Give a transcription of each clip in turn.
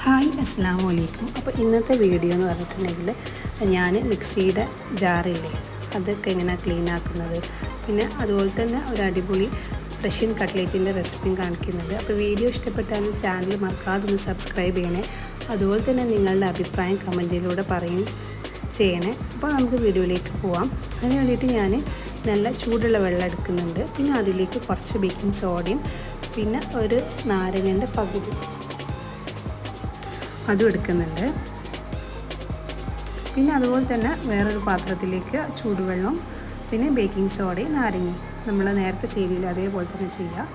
Hi അസ്സലാമു അലൈക്കും. അപ്പോൾ ഇന്നത്തെ വീഡിയോ എന്ന് പറഞ്ഞിട്ടുണ്ടെങ്കിൽ ഞാൻ മിക്സിയുടെ ജാറില്ലേ അതൊക്കെ എങ്ങനെ ക്ലീൻ ആക്കുന്നത്, പിന്നെ അതുപോലെ തന്നെ ഒരു അടിപൊളി റഷ്യൻ കട്ട്ലേറ്റിൻ്റെ റെസിപ്പിയും കാണിക്കുന്നുണ്ട്. അപ്പോൾ വീഡിയോ ഇഷ്ടപ്പെട്ടാൽ ചാനൽ മറക്കാതെ ഒന്ന് സബ്സ്ക്രൈബ് ചെയ്യണേ. അതുപോലെ തന്നെ നിങ്ങളുടെ അഭിപ്രായം കമൻറ്റിലൂടെ ചെയ്യണേ. അപ്പോൾ നമുക്ക് വീഡിയോയിലേക്ക് പോവാം. അതിന് വേണ്ടിയിട്ട് ഞാൻ നല്ല ചൂടുള്ള വെള്ളം എടുക്കുന്നുണ്ട്. പിന്നെ അതിലേക്ക് കുറച്ച് ബേക്കിംഗ് സോഡയും പിന്നെ ഒരു നാരങ്ങൻ്റെ പകുതി അതും എടുക്കുന്നുണ്ട്. പിന്നെ അതുപോലെ തന്നെ വേറൊരു പാത്രത്തിലേക്ക് ചൂടുവെള്ളം പിന്നെ ബേക്കിംഗ് സോഡയും നാരങ്ങയും നമ്മൾ നേരത്തെ ചെയ്തില്ല അതേപോലെ തന്നെ ചെയ്യുക.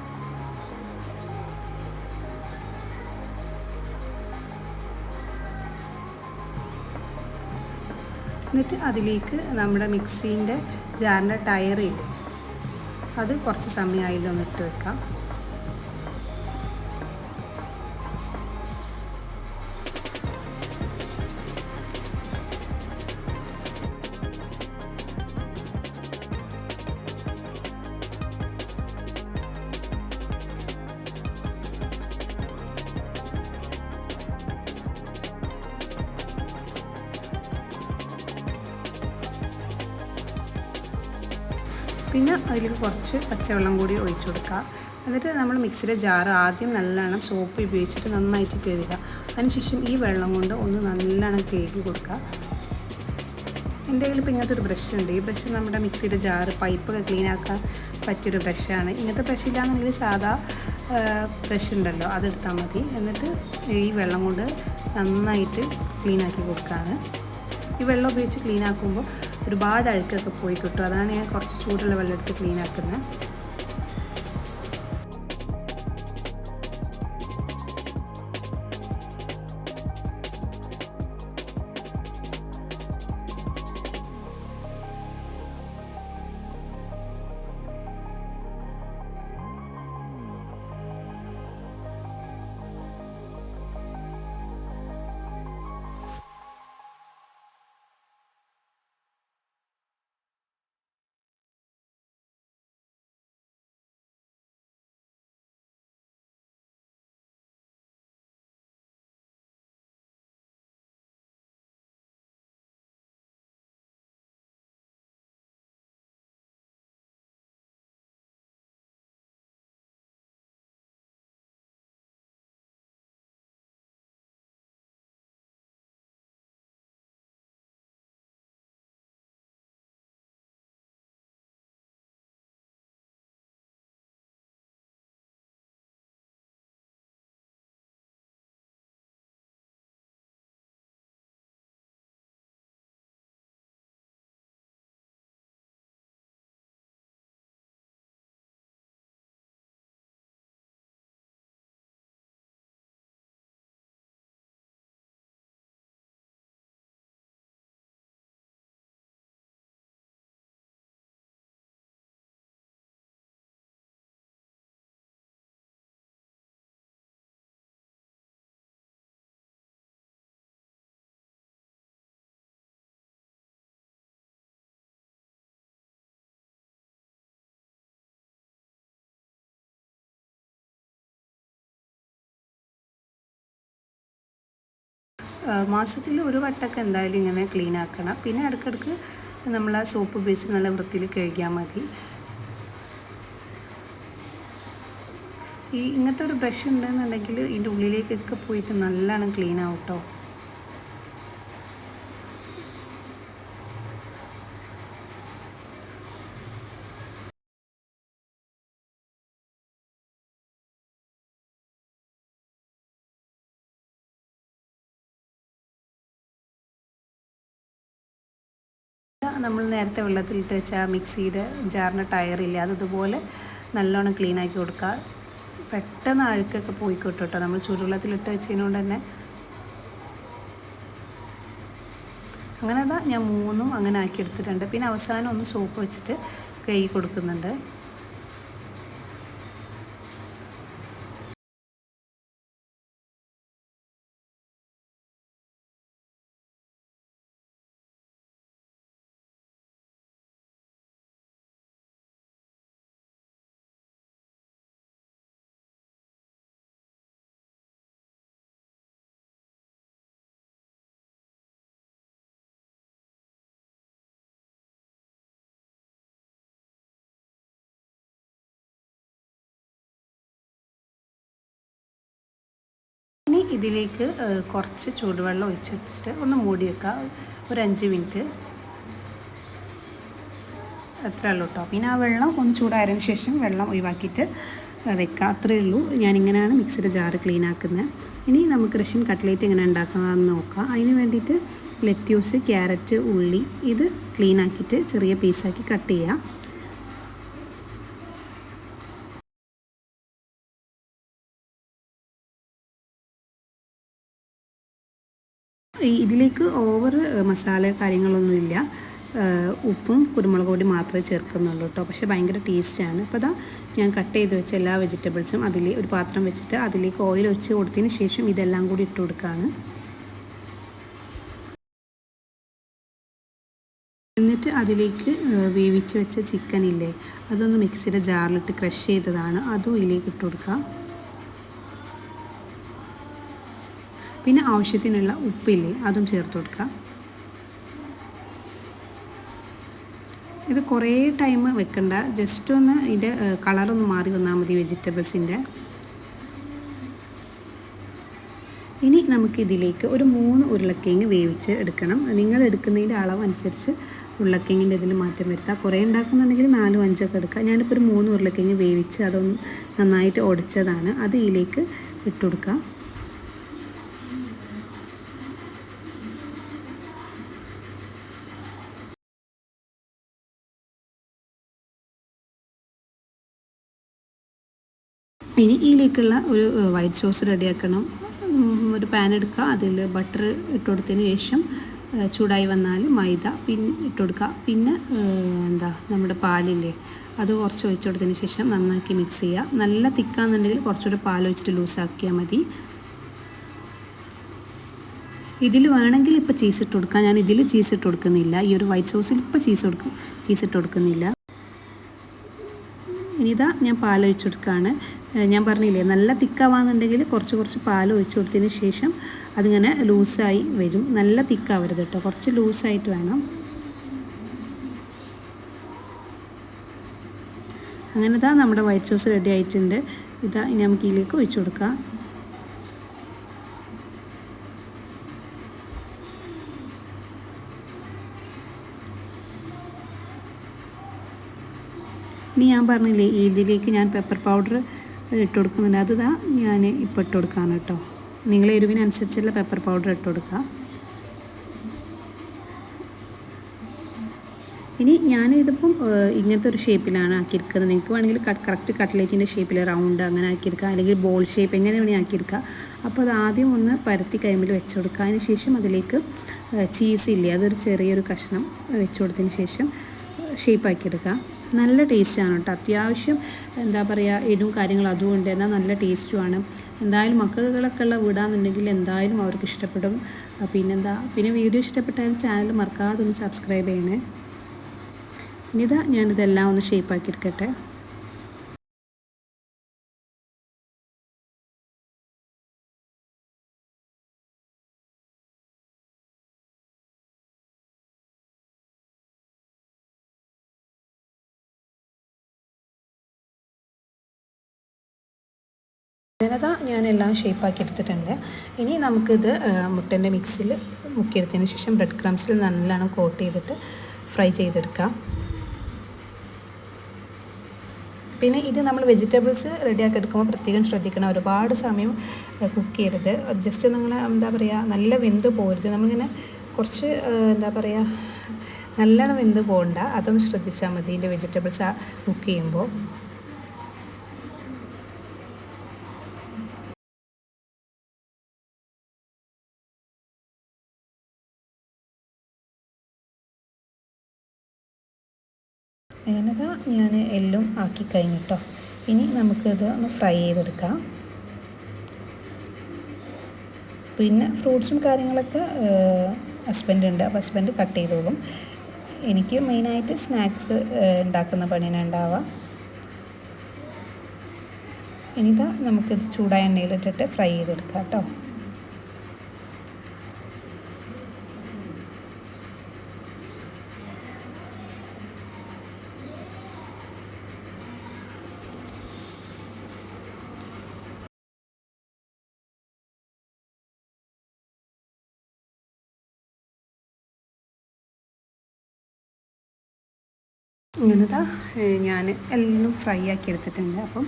എന്നിട്ട് അതിലേക്ക് നമ്മുടെ മിക്സീൻ്റെ ജാറിൻ്റെ ടയറില്ലേ അത് കുറച്ച് സമയം അതിലൊന്ന് ഇട്ട് വെക്കാം. പിന്നെ അതിലേക്ക് കുറച്ച് പച്ചവെള്ളം കൂടി ഒഴിച്ചു കൊടുക്കുക. എന്നിട്ട് നമ്മൾ മിക്സിയുടെ ജാറ് ആദ്യം നല്ലോണം സോപ്പ് ഉപയോഗിച്ചിട്ട് നന്നായിട്ട് കഴുകുക. അതിനുശേഷം ഈ വെള്ളം കൊണ്ട് ഒന്ന് നല്ലോണം കഴുകി കൊടുക്കുക. എൻ്റെ കയ്യിൽ ഇപ്പോൾ ഇങ്ങനത്തെ ഒരു ബ്രഷ് ഉണ്ട്. ഈ ബ്രഷ് നമ്മുടെ മിക്സിയുടെ ജാറ് പൈപ്പൊക്കെ ക്ലീൻ ആക്കാൻ പറ്റിയൊരു ബ്രഷാണ്. ഇങ്ങനത്തെ ബ്രഷ് ഇല്ലാന്നുണ്ടെങ്കിൽ സാധാ ബ്രഷ് ഉണ്ടല്ലോ അതെടുത്താൽ മതി. എന്നിട്ട് ഈ വെള്ളം കൊണ്ട് നന്നായിട്ട് ക്ലീൻ ആക്കി കൊടുക്കുകയാണ്. ഈ വെള്ളം ഉപയോഗിച്ച് ക്ലീൻ ആക്കുമ്പോൾ ഒരുപാട് അഴുക്കൊക്കെ പോയി കിട്ടും. അതാണ് ഞാൻ കുറച്ച് ചൂടുള്ള വെള്ളം എടുത്ത് ക്ലീൻ ആക്കുന്നത്. മാസത്തിൽ ഒരു വട്ടമൊക്കെ എന്തായാലും ഇങ്ങനെ ക്ലീൻ ആക്കണം. പിന്നെ ഇടയ്ക്കിടയ്ക്ക് നമ്മൾ ആ സോപ്പ് ഉപയോഗിച്ച് നല്ല വൃത്തിയിൽ കഴുകിയാൽ മതി. ഇങ്ങനത്തെ ഒരു ബ്രഷ് ഉണ്ടെന്നുണ്ടെങ്കിൽ ഇതിൻ്റെ ഉള്ളിലേക്കൊക്കെ പോയിട്ട് നല്ലോണം ക്ലീൻ ആവും കേട്ടോ. നമ്മൾ നേരത്തെ വെള്ളത്തിലിട്ട് വെച്ച മിക്സിയുടെ ജാറിൻ്റെ ടയറില്ലേ അതുപോലെ നല്ലോണം ക്ലീൻ ആക്കി കൊടുക്കുക. പെട്ടെന്ന് അഴുക്കൊക്കെ പോയി കിട്ടും കേട്ടോ നമ്മൾ ചൂടുവെള്ളത്തിലിട്ട് വെച്ചതിനോണ്ട് തന്നെ. അങ്ങനെ ഞാൻ 3 അങ്ങനെ ആക്കി എടുത്തിട്ടുണ്ട്. പിന്നെ അവസാനം ഒന്ന് സോപ്പ് വെച്ചിട്ട് കഴുകി കൊടുക്കുന്നുണ്ട്. ഇനി ഇതിലേക്ക് കുറച്ച് ചൂടുവെള്ളം ഒഴിച്ചിട്ട് ഒന്ന് മൂടി വെക്കുക ഒരു 5 മിനിറ്റ്. അത്രേ ഉള്ളൂ കേട്ടോ. പിന്നെ ആ വെള്ളം ഒന്ന് ചൂടായതിനു ശേഷം വെള്ളം ഒഴിവാക്കിയിട്ട് വെക്കുക. അത്രയേ ഉള്ളൂ. ഞാനിങ്ങനെയാണ് മിക്സിയുടെ ജാറ് ക്ലീൻ ആക്കുന്നത്. ഇനി നമുക്ക് റഷ്യൻ കട്ട്ലേറ്റ് എങ്ങനെ ഉണ്ടാക്കുന്നതെന്ന് നോക്കാം. അതിന് വേണ്ടിയിട്ട് ലെറ്റ്യൂസ്, ക്യാരറ്റ്, ഉള്ളി ഇത് ക്ലീൻ ആക്കിയിട്ട് ചെറിയ പീസാക്കി കട്ട് ചെയ്യുക. ഇതിലേക്ക് ഓവർ മസാല കാര്യങ്ങളൊന്നുമില്ല. ഉപ്പും കുരുമുളക് പൊടി മാത്രമേ ചേർക്കുന്നുള്ളൂ കേട്ടോ. പക്ഷേ ഭയങ്കര ടേസ്റ്റാണ്. അപ്പോൾ അതാ ഞാൻ കട്ട് ചെയ്ത് വെച്ച എല്ലാ വെജിറ്റബിൾസും അതിൽ ഒരു പാത്രം വെച്ചിട്ട് അതിലേക്ക് ഓയിൽ ഒഴിച്ച് കൊടുത്തതിന് ശേഷം ഇതെല്ലാം കൂടി ഇട്ട് കൊടുക്കുകയാണ്. എന്നിട്ട് അതിലേക്ക് വേവിച്ച് വെച്ച ചിക്കൻ ഇല്ലേ, അതൊന്ന് മിക്സിയുടെ ജാറിലിട്ട് ക്രഷ് ചെയ്തതാണ്, അതും ഇതിലേക്ക് ഇട്ട് കൊടുക്കുക. പിന്നെ ആവശ്യത്തിനുള്ള ഉപ്പില്ലേ അതും ചേർത്ത് കൊടുക്കുക. ഇത് കുറേ ടൈം വെക്കണ്ട, ജസ്റ്റ് ഒന്ന് ഇതിൻ്റെ കളറൊന്ന് മാറി വന്നാൽ മതി വെജിറ്റബിൾസിൻ്റെ. ഇനി നമുക്കിതിലേക്ക് ഒരു 3 ഉരുളക്കിഴങ്ങ് വേവിച്ച് എടുക്കണം. നിങ്ങൾ എടുക്കുന്നതിൻ്റെ അളവ് അനുസരിച്ച് ഉരുളക്കിഴങ്ങിൻ്റെ ഇതിൽ മാറ്റം വരുത്താം. കുറേ ഉണ്ടാക്കുന്നുണ്ടെങ്കിൽ 4, 5 ഒക്കെ എടുക്കുക. ഞാനിപ്പോൾ ഒരു 3 ഉരുളക്കിഴങ്ങ് വേവിച്ച് അതൊന്ന് നന്നായിട്ട് ഉടച്ചതാണ്, അത് ഇതിലേക്ക് ഇട്ട് കൊടുക്കുക. ഇനി ഇതിലേക്കുള്ള ഒരു വൈറ്റ് സോസ് റെഡിയാക്കണം. ഒരു പാൻ എടുക്കുക, അതിൽ ബട്ടർ ഇട്ട് കൊടുത്തതിന് ശേഷം ചൂടായി വന്നാൽ മൈദ ഇട്ട് കൊടുക്കുക. പിന്നെ നമ്മുടെ പാലില്ലേ അത് കുറച്ച് ഒഴിച്ച് കൊടുത്തതിന് ശേഷം നന്നാക്കി മിക്സ് ചെയ്യുക. നല്ല തിക്കാന്നുണ്ടെങ്കിൽ കുറച്ചുകൂടെ പാൽ ഒഴിച്ചിട്ട് ലൂസാക്കിയാൽ മതി. ഇതിൽ വേണമെങ്കിൽ ഇപ്പോൾ ചീസ് ഇട്ട് കൊടുക്കാം. ഞാൻ ഇതിൽ ചീസ് ഇട്ട് കൊടുക്കുന്നില്ല. ഈ ഒരു വൈറ്റ് സോസിൽ ഇപ്പോൾ ചീസ് ഇട്ട് കൊടുക്കുന്നില്ല. ഇനിതാ ഞാൻ പാൽ ഒഴിച്ച് കൊടുക്കുകയാണ്. ഞാൻ പറഞ്ഞില്ലേ നല്ല തിക്കാവാന്നുണ്ടെങ്കിൽ കുറച്ച് പാൽ ഒഴിച്ച് കൊടുത്തതിന് ശേഷം അതിങ്ങനെ ലൂസായി വരും. നല്ല തിക്കാവരുത് കേട്ടോ, കുറച്ച് ലൂസായിട്ട് വേണം. അങ്ങനെതാ നമ്മുടെ വൈറ്റ് സോസ് റെഡി ആയിട്ടുണ്ട്. ഇതാ ഇനി നമുക്ക് ഇതിലേക്ക് ഒഴിച്ച് കൊടുക്കാം. ഇനി ഞാൻ പറഞ്ഞില്ലേ ഇതിലേക്ക് ഞാൻ പെപ്പർ പൗഡർ ഇട്ട് കൊടുക്കുന്നുണ്ട്, അതാ ഞാൻ ഇപ്പോൾ ഇട്ട് കൊടുക്കുകയാണ് കേട്ടോ. നിങ്ങൾ എരിവിനനുസരിച്ചുള്ള പെപ്പർ പൗഡർ ഇട്ട് കൊടുക്കുക. ഇനി ഞാനിതിപ്പം ഇങ്ങനത്തെ ഒരു ഷേപ്പിലാണ് ആക്കിയെടുക്കുന്നത്. നിങ്ങൾക്ക് വേണമെങ്കിൽ കറക്റ്റ് കട്ട്ലേറ്റിൻ്റെ ഷേപ്പിൽ റൗണ്ട് അങ്ങനെ ആക്കിയെടുക്കുക, അല്ലെങ്കിൽ ബോൾ ഷേപ്പ് എങ്ങനെ വേണമെങ്കിൽ ആക്കിയെടുക്കുക. അപ്പോൾ അത് ആദ്യം ഒന്ന് പരത്തി കൈമ്പിൽ വെച്ച് കൊടുക്കുക. അതിന് ശേഷം അതിലേക്ക് ചീസ് ഇല്ലേ അതൊരു ചെറിയൊരു കഷ്ണം വെച്ച് കൊടുത്തതിന് ശേഷം ഷേപ്പാക്കിയെടുക്കുക. നല്ല ടേസ്റ്റാണ് കേട്ടോ. അത്യാവശ്യം എരിവും കാര്യങ്ങളും അതുകൊണ്ട് എന്നാൽ നല്ല ടേസ്റ്റുമാണ്. എന്തായാലും മക്കളൊക്കെ ഉള്ള വീടാന്നുണ്ടെങ്കിൽ എന്തായാലും അവർക്ക് ഇഷ്ടപ്പെടും. പിന്നെ വീഡിയോ ഇഷ്ടപ്പെട്ടാൽ ചാനൽ മറക്കാതെ ഒന്ന് സബ്സ്ക്രൈബ് ചെയ്യണേ. ഇനിതാ ഞാനിതെല്ലാം ഒന്ന് ഷേപ്പാക്കിയെടുക്കട്ടെ. അങ്ങനെതാ ഞാനെല്ലാം ഷേപ്പാക്കി എടുത്തിട്ടുണ്ട്. ഇനി നമുക്കിത് മുട്ടൻ്റെ മിക്സിൽ മുക്കിയെടുത്തതിന് ശേഷം ബ്രെഡ് ക്രംസിൽ നല്ലോണം കോട്ട് ചെയ്തിട്ട് ഫ്രൈ ചെയ്തെടുക്കാം. പിന്നെ ഇത് നമ്മൾ വെജിറ്റബിൾസ് റെഡിയാക്കി എടുക്കുമ്പോൾ പ്രത്യേകം ശ്രദ്ധിക്കണം, ഒരുപാട് സമയം കുക്ക് ചെയ്യരുത്. ജസ്റ്റ് നിങ്ങൾ നല്ല വെന്ത് പോരുത്. നമ്മളിങ്ങനെ കുറച്ച് നല്ലോണം വെന്ത് പോകണ്ട, അതൊന്ന് ശ്രദ്ധിച്ചാൽ മതി ഇതിൻ്റെ വെജിറ്റബിൾസ് കുക്ക് ചെയ്യുമ്പോൾ. അങ്ങനെതാ ഞാൻ എല്ലാം ആക്കി കഴിഞ്ഞു കേട്ടോ. ഇനി നമുക്കിത് ഒന്ന് ഫ്രൈ ചെയ്തെടുക്കാം. പിന്നെ ഫ്രൂട്ട്സും കാര്യങ്ങളൊക്കെ ഹസ്ബൻഡ് ഉണ്ട്, അപ്പോൾ ഹസ്ബൻഡ് കട്ട് ചെയ്തോളും. എനിക്ക് മെയിനായിട്ട് സ്നാക്സ് ഉണ്ടാക്കുന്ന പണിയാണ് ഉണ്ടാവുക. ഇനിതാ നമുക്കിത് ചൂടായ എണ്ണയിലിട്ടിട്ട് ഫ്രൈ ചെയ്തെടുക്കാം കേട്ടോ. ഇങ്ങനത്തെ ഞാൻ എല്ലാം ഫ്രൈ ആക്കി എടുത്തിട്ടുണ്ട്. അപ്പം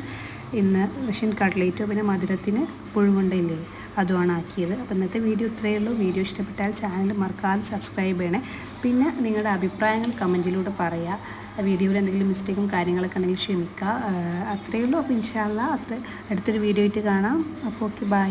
ഇന്ന് റഷ്യൻ കട്ട്ലേറ്റ് പിന്നെ മധുരത്തിന് പുഴുങ്ങുണ്ടയില്ലേ അതുമാണ് ആക്കിയത്. അപ്പോൾ ഇന്നത്തെ വീഡിയോ ഇത്രയേ ഉള്ളൂ. വീഡിയോ ഇഷ്ടപ്പെട്ടാൽ ചാനൽ മറക്കാതെ സബ്സ്ക്രൈബ് ചെയ്യണേ. പിന്നെ നിങ്ങളുടെ അഭിപ്രായങ്ങൾ കമൻറ്റിലൂടെ പറയുക. വീഡിയോയിൽ എന്തെങ്കിലും മിസ്റ്റേക്കും കാര്യങ്ങളൊക്കെ ഉണ്ടെങ്കിൽ ക്ഷമിക്കുക. അത്രയേ ഉള്ളൂ. അപ്പോൾ ഇൻഷാ അല്ലാഹ് അടുത്തൊരു വീഡിയോ ആയിട്ട് കാണാം. അപ്പോൾ ഓക്കെ, ബൈ.